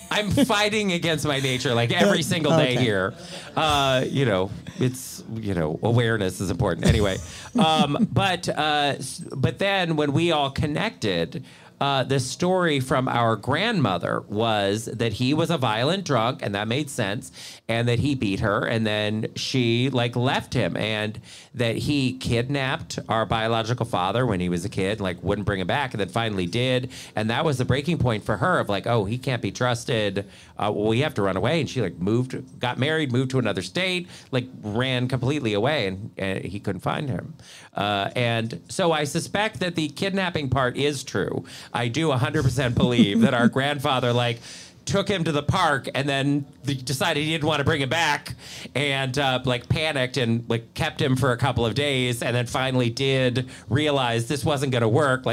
I'm fighting against my nature like every single day here. It's awareness is important. Anyway, but then when we all connected, the story from our grandmother was that he was a violent drunk, and that made sense, and that he beat her, and then she left him, and that he kidnapped our biological father when he was a kid, wouldn't bring him back, and then finally did, and that was the breaking point for her of he can't be trusted. We have to run away, and she got married, moved to another state, ran completely away, and he couldn't find him. And so I suspect that the kidnapping part is true. I do 100% believe that our grandfather took him to the park and then decided he didn't want to bring him back and panicked and kept him for a couple of days, and then finally did realize this wasn't going to work.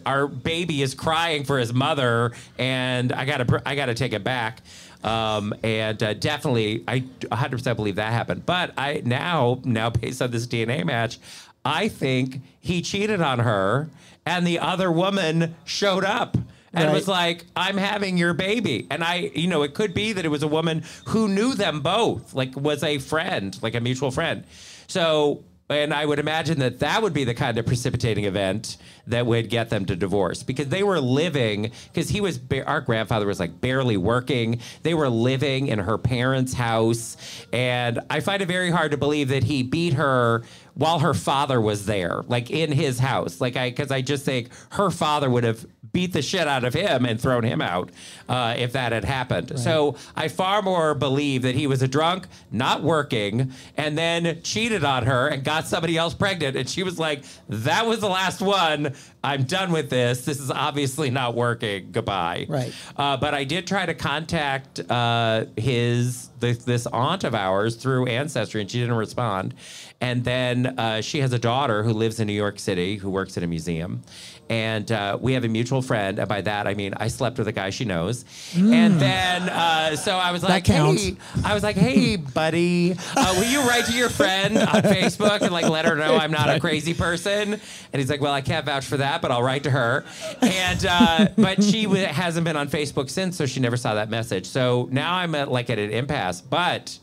Our baby is crying for his mother, and I gotta take it back. Definitely, I 100% believe that happened. But I now based on this DNA match, I think he cheated on her, and the other woman showed up and was like, I'm having your baby. And it could be that it was a woman who knew them both, was a friend, a mutual friend. So, and I would imagine that would be the kind of precipitating event that would get them to divorce, because they were living, because our grandfather was barely working. They were living in her parents' house. And I find it very hard to believe that he beat her while her father was there, in his house. Because I just think her father would have beat the shit out of him and thrown him out if that had happened. Right. So I far more believe that he was a drunk, not working, and then cheated on her and got somebody else pregnant. And she was like, that was the last one. I'm done with this. This is obviously not working. Goodbye. Right. But I did try to contact this aunt of ours through Ancestry, and she didn't respond. And then she has a daughter who lives in New York City who works at a museum. And we have a mutual friend. And by that, I mean, I slept with a guy she knows. And then, so I was like, hey, buddy, will you write to your friend on Facebook and let her know I'm not a crazy person? And he's like, well, I can't vouch for that, but I'll write to her. And, but she hasn't been on Facebook since, so she never saw that message. So now I'm at an impasse, but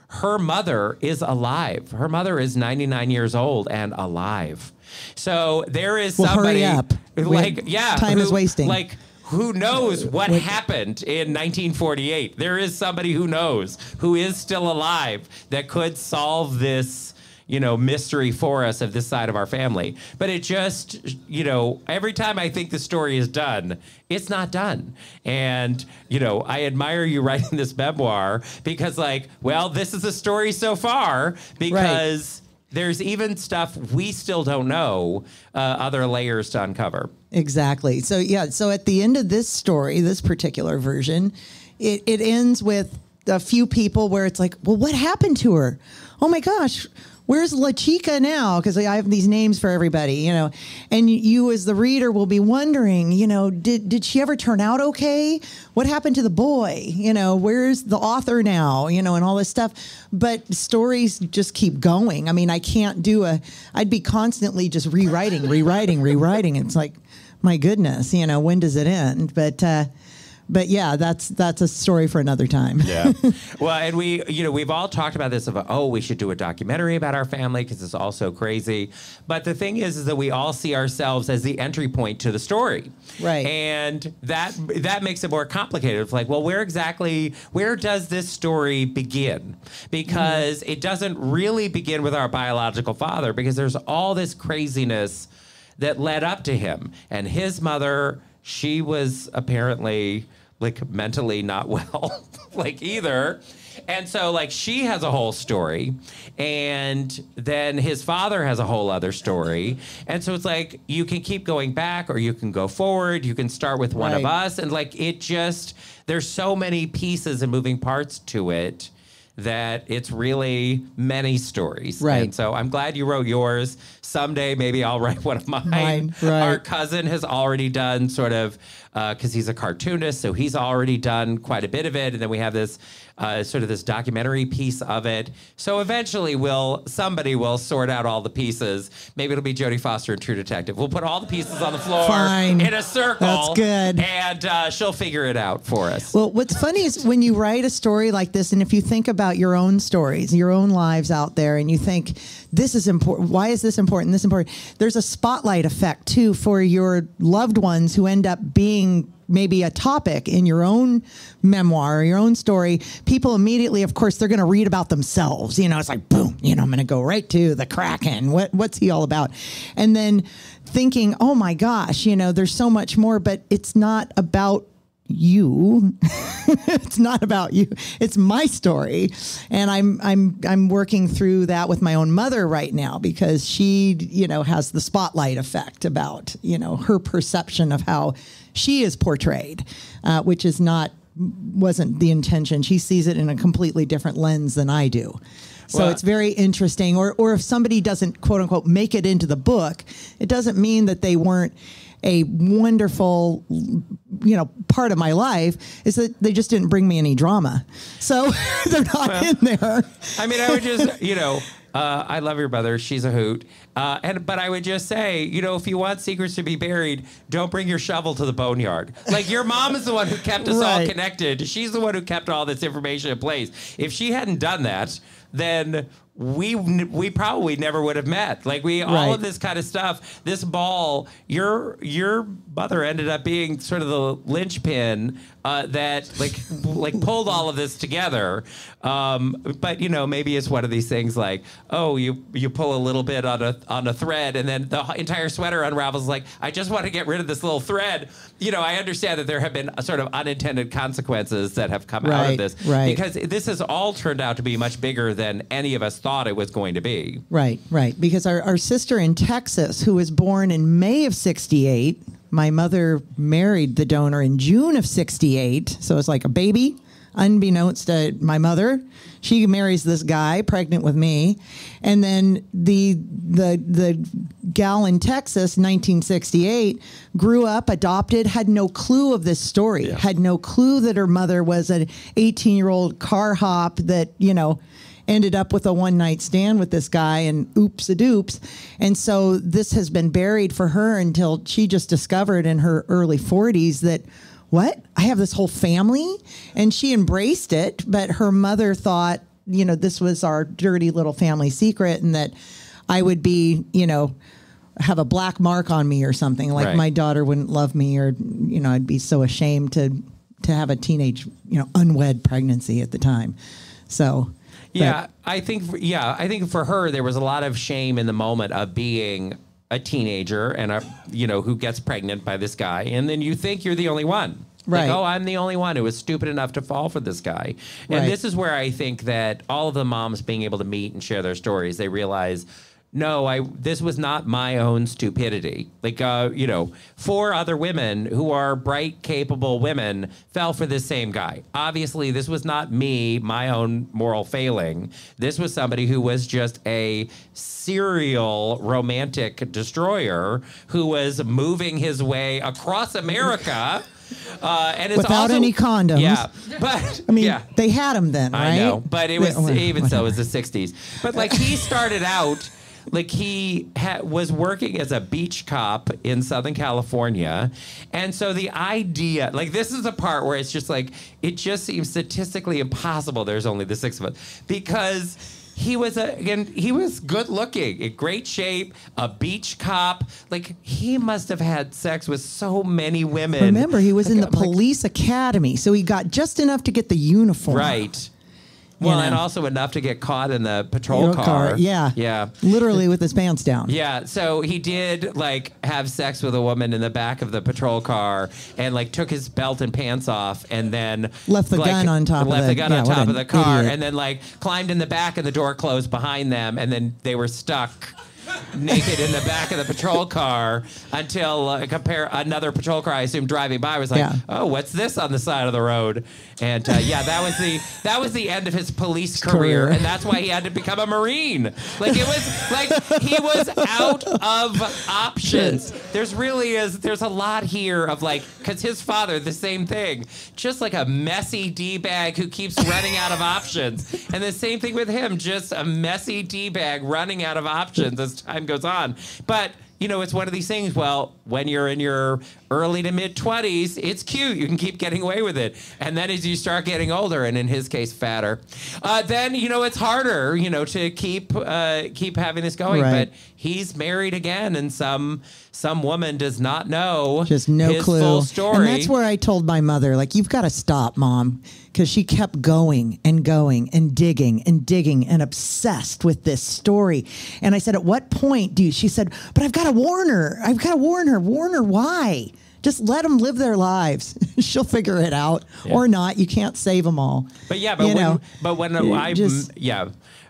her mother is alive. Her mother is 99 years old and alive. So there is somebody hurry up. Time is wasting. Who knows what happened in 1948? There is somebody who knows, who is still alive, that could solve this, mystery for us of this side of our family. But it just, every time I think the story is done, it's not done. And, I admire you writing this memoir because this is the story so far, because there's even stuff we still don't know, other layers to uncover. Exactly. So yeah. So at the end of this story, this particular version, it ends with a few people where it's like, well, what happened to her? Oh my gosh. Where's La Chica now? Because I have these names for everybody, and you as the reader will be wondering, did she ever turn out okay? What happened to the boy? Where's the author now? And all this stuff. But stories just keep going. I mean, I can't I'd be constantly just rewriting. It's like, my goodness, when does it end? But yeah, that's a story for another time. Yeah. Well, and we've all talked about this we should do a documentary about our family because it's all so crazy. But the thing is that we all see ourselves as the entry point to the story. Right. And that makes it more complicated. It's like, well, where does this story begin? Because it doesn't really begin with our biological father, because there's all this craziness that led up to him. And his mother, she was apparently mentally not well, either. And so she has a whole story, and then his father has a whole other story. And so it's like, you can keep going back or you can go forward. You can start with one of us. And there's so many pieces and moving parts to it that it's really many stories. Right. And so I'm glad you wrote yours. Someday maybe I'll write one of mine. Right. Our cousin has already done sort of, because he's a cartoonist, so he's already done quite a bit of it. And then we have this this documentary piece of it. So eventually somebody will sort out all the pieces. Maybe it'll be Jodie Foster in True Detective. We'll put all the pieces on the floor Fine. in a circle. That's good. And she'll figure it out for us. Well, what's funny is when you write a story like this, and if you think about your own stories, your own lives out there, and you think, this is important. Why is this important? This important. There's a spotlight effect too for your loved ones who end up being maybe a topic in your own memoir or your own story. People immediately, of course, they're going to read about themselves. It's like, boom, I'm going to go right to the Kraken. What's he all about? And then thinking, oh my gosh, there's so much more, but it's not about you. It's not about you. It's my story. And I'm working through that with my own mother right now, because she, has the spotlight effect about, her perception of how she is portrayed, which wasn't the intention. She sees it in a completely different lens than I do. So it's very interesting. Or if somebody doesn't, quote unquote, make it into the book, it doesn't mean that they weren't a wonderful, part of my life. Is that they just didn't bring me any drama. So they're not in there. I mean, I would just, I love your mother. She's a hoot. But I would just say, if you want secrets to be buried, don't bring your shovel to the boneyard. Your mom is the one who kept us all connected. She's the one who kept all this information in place. If she hadn't done that, then we probably never would have met. All of this kind of stuff, this ball, your mother ended up being sort of the linchpin that pulled all of this together. But maybe it's one of these things you pull a little bit on a thread and then the entire sweater unravels. I just want to get rid of this little thread. I understand that there have been sort of unintended consequences that have come out of this, because this has all turned out to be much bigger than any of us thought it was going to be. Right. Because our sister in Texas, who was born in May of '68, my mother married the donor in June of '68. So it's like a baby, unbeknownst to my mother. She marries this guy, pregnant with me. And then the gal in Texas, 1968, grew up, adopted, had no clue of this story, had no clue that her mother was an 18-year-old car hop that, ended up with a one-night stand with this guy, and oops-a-doops. And so this has been buried for her until she just discovered in her early 40s that, what? I have this whole family? And she embraced it, but her mother thought, this was our dirty little family secret, and that I would be, have a black mark on me or something. My daughter wouldn't love me, or, I'd be so ashamed to have a teenage, unwed pregnancy at the time. So... Yeah, I think for her there was a lot of shame in the moment of being a teenager and who gets pregnant by this guy, and then you think you're the only one. Right. Like, oh, I'm the only one who was stupid enough to fall for this guy. And Right. this is where I think that all of the moms being able to meet and share their stories, they realize, no, this was not my own stupidity. Like, 4 other women who are bright, capable women fell for this same guy. Obviously, this was not me, my own moral failing. This was somebody who was just a serial romantic destroyer who was moving his way across America. And it's Without also, any condoms. Yeah, but I mean, yeah. they had him then, right? I know, but it was even so, whatever. it was the 60s. But like he started out, like he was working as a beach cop in Southern California. And so the idea, like this is the part where it's just like, it just seems statistically impossible there's only the 6 of us. Because he was good looking, in great shape, a beach cop. Like he must have had sex with so many women. Remember, he was in the I'm like, police academy, so he got just enough to get the uniform. right. Well, know. and also enough to get caught in the patrol Your car. Yeah. Yeah. Literally with his pants down. Yeah, so he did like have sex with a woman in the back of the patrol car and like took his belt and pants off and then Left the gun on top of left the- the gun yeah, on what top an of the car idiot. and then like climbed in the back and the door closed behind them and then they were stuck naked in the back of the patrol car until another patrol car, I assume, driving by was like, Yeah. oh, what's this on the side of the road? And that was the end of his police career, and that's why he had to become a Marine. Like it was like he was out of options. There's a lot here of like, because his father, the same thing, just like a messy D-bag who keeps running out of options, and the same thing with him, just a messy D-bag running out of options as time goes on. But it's one of these things. Well, when you're in your early to mid 20s, it's cute. You can keep getting away with it. And then as you start getting older, and in his case, fatter, then, it's harder, to keep having this going. Right. But he's married again, and some woman does not know Just no his clue. full story. And that's where I told my mother, like, you've got to stop, Mom, because she kept going and going and digging and obsessed with this story. And I said, at what point she said, but I've got to warn her. Warn her. Why? Just let them live their lives. She'll figure it out or not. You can't save them all. But yeah,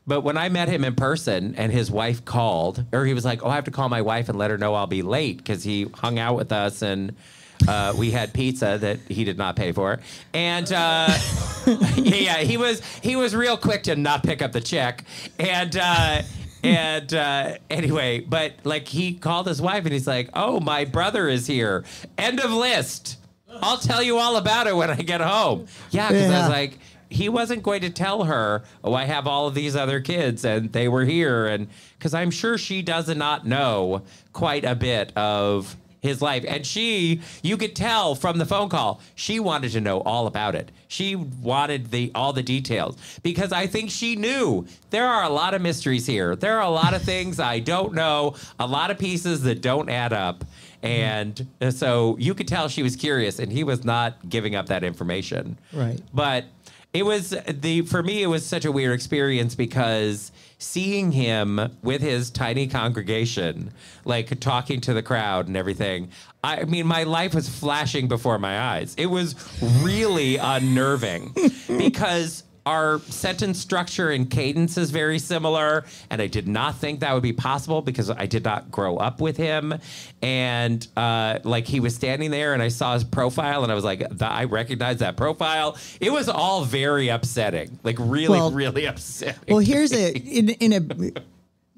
but when I met him in person and his wife called, or he was like, oh, I have to call my wife and let her know I'll be late because he hung out with us and we had pizza that he did not pay for. And he was real quick to not pick up the check. And anyway, but like he called his wife and he's like, oh, my brother is here. End of list. I'll tell you all about it when I get home. Yeah, because I was like, he wasn't going to tell her, oh, I have all of these other kids and they were here. And because I'm sure she does not know quite a bit of his life. And you could tell from the phone call, she wanted to know all about it. She wanted all the details because I think she knew there are a lot of mysteries here. There are a lot of things I don't know, a lot of pieces that don't add up. And so you could tell she was curious and he was not giving up that information. Right. But for me, it was such a weird experience because seeing him with his tiny congregation, like talking to the crowd and everything, I mean, my life was flashing before my eyes. It was really unnerving because our sentence structure and cadence is very similar, and I did not think that would be possible because I did not grow up with him. And like he was standing there, and I saw his profile, and I was like, I recognize that profile. It was all very upsetting, like really upsetting. Well, here's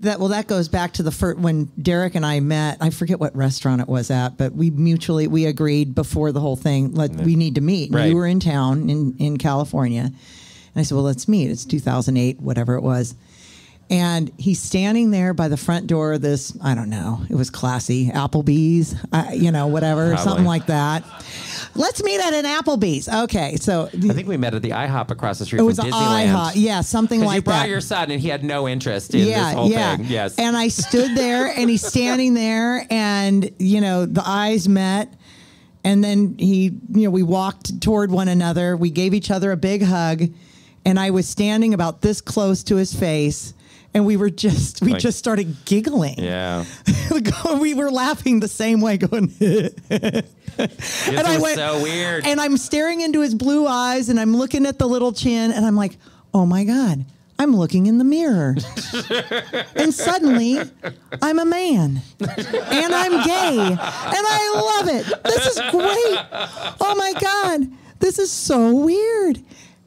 that goes back to the first when Derek and I met. I forget what restaurant it was at, but we agreed before the whole thing, we need to meet. And Right. you were in town in California. And I said, well, let's meet. It's 2008, whatever it was. And he's standing there by the front door of this, I don't know, it was classy, Applebee's, whatever, Probably. something like that. Let's meet at an Applebee's. Okay, so I think we met at the IHOP across the street it from was Disneyland. IHOP. Yeah, something like you brought that. your son, and he had no interest in this whole thing. Yes. And I stood there, and he's standing there, and, the eyes met. And then we walked toward one another. We gave each other a big hug. and I was standing about this close to his face, and we just started giggling. Yeah. We were laughing the same way, going. And I went, so weird. And I'm staring into his blue eyes, and I'm looking at the little chin, and I'm like, oh my God, I'm looking in the mirror. And suddenly, I'm a man. And I'm gay. And I love it. This is great. Oh my God, this is so weird,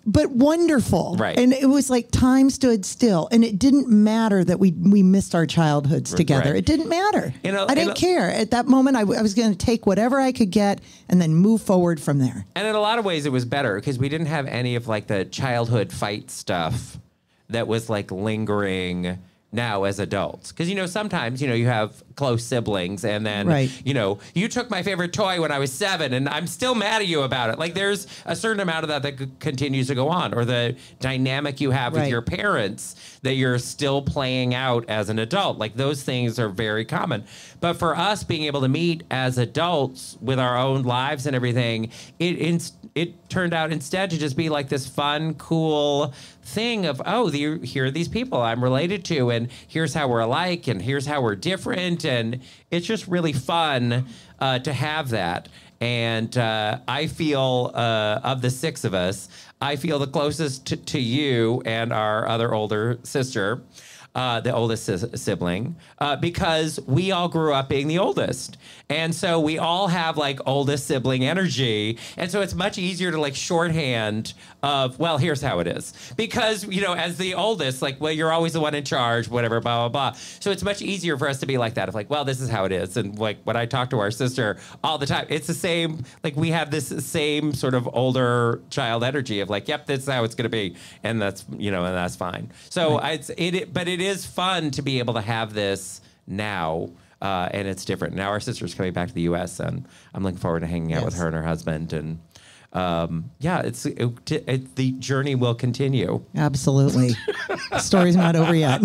but wonderful. Right. And it was like time stood still, and it didn't matter that we missed our childhoods together. Right. It didn't matter. I didn't and care. At that moment, I was going to take whatever I could get and then move forward from there. And in a lot of ways, it was better because we didn't have any of like the childhood fight stuff that was like lingering now as adults. Because, sometimes, you have close siblings and then, Right. You took my favorite toy when I was 7 and I'm still mad at you about it. Like there's a certain amount of that continues to go on, or the dynamic you have with Right. your parents that you're still playing out as an adult. Like those things are very common. But for us being able to meet as adults with our own lives and everything, it turned out instead to just be like this fun, cool thing of, here are these people I'm related to, and here's how we're alike, and here's how we're different, and it's just really fun to have that. And I feel, of the 6 of us, I feel the closest to you and our other older sister, the oldest sibling, because we all grew up being the oldest. And so we all have like oldest sibling energy. And so it's much easier to like shorthand of, well, here's how it is. Because, as the oldest, like, well, you're always the one in charge, whatever, blah, blah, blah. So it's much easier for us to be like that of like, well, this is how it is. And like when I talk to our sister all the time, it's the same, like we have this same sort of older child energy of like, yep, this is how it's going to be. And that's, and that's fine. So but it is fun to be able to have this now. And it's different. Now our sister's coming back to the U.S. and I'm looking forward to hanging out with her and her husband. And the journey will continue. Absolutely. The story's not over yet.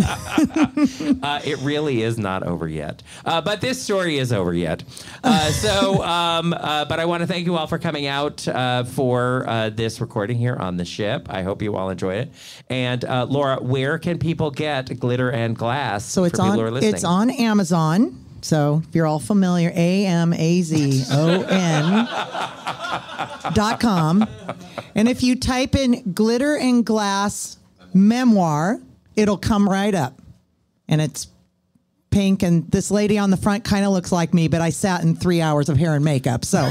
It really is not over yet. But this story is over yet. But I want to thank you all for coming out for this recording here on the ship. I hope you all enjoy it. And Laura, where can people get Glitter and Glass? So it's for people who are listening? It's on Amazon. So if you're all familiar, AMAZON.com. And if you type in Glitter and Glass Memoir, it'll come right up. And it's pink, and this lady on the front kind of looks like me, but I sat in 3 hours of hair and makeup. So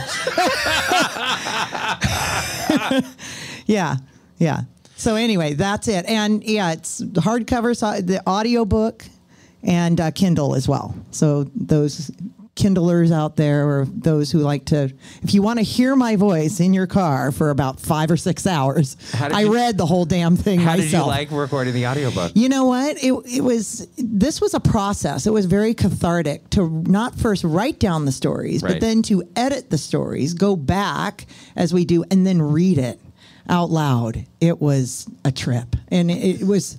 yeah. So anyway, that's it. And yeah, it's hardcover, so the audiobook, and Kindle as well. So those Kindlers out there, or those who like to, if you want to hear my voice in your car for about 5 or 6 hours, I read the whole damn thing myself. How did you like recording the audiobook? You know what? This was a process. It was very cathartic to not first write down the stories, but then to edit the stories, go back as we do, and then read it out loud. It was a trip. And it was,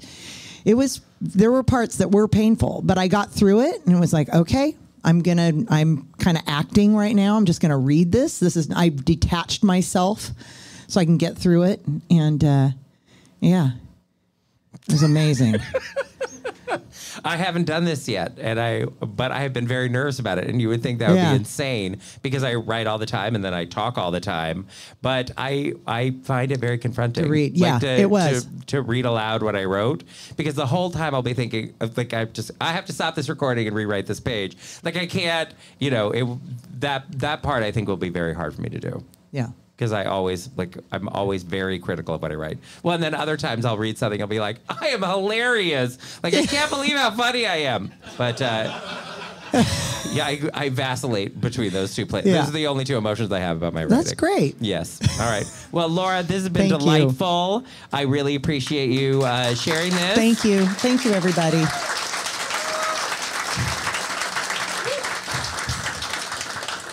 there were parts that were painful, but I got through it and it was like, okay, I'm kind of acting right now. I'm just going to read this. I've detached myself so I can get through it. And yeah, it was amazing. I haven't done this yet, but I have been very nervous about it. And you would think that would be insane because I write all the time and then I talk all the time. But I find it very confronting to read. Yeah, it was to read aloud what I wrote, because the whole time I'll be thinking of like I have to stop this recording and rewrite this page. Like I can't, that part I think will be very hard for me to do. Yeah. Because I'm always very critical of what I write. Well, and then other times I'll read something, I'll be like, I am hilarious. Like, I can't believe how funny I am. But, I vacillate between those two places. Yeah. Those are the only two emotions I have about my writing. That's great. Yes. All right. Well, Laura, this has been Thank delightful. You. I really appreciate you sharing this. Thank you. Thank you, everybody.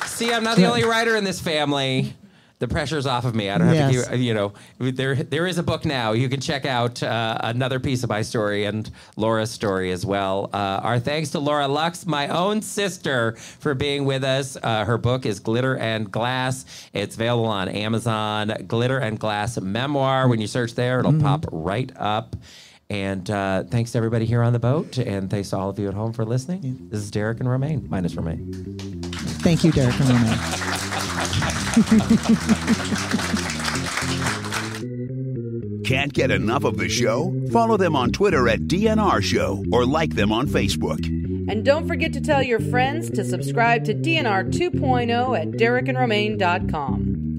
See, I'm not the only writer in this family The pressure's off of me. I don't have Yes. to keep, there is a book now. You can check out another piece of my story and Laura's story as well. Our thanks to Laura Lux, my own sister, for being with us. Her book is Glitter and Glass. It's available on Amazon. Glitter and Glass Memoir. When you search there, it'll pop right up. And thanks to everybody here on the boat. And thanks to all of you at home for listening. This is Derek and Romaine, minus Romaine. Thank you, Derek and Romaine. Can't get enough of the show? Follow them on Twitter at DNR Show or like them on Facebook. And don't forget to tell your friends to subscribe to DNR 2.0 at DerekandRomaine.com.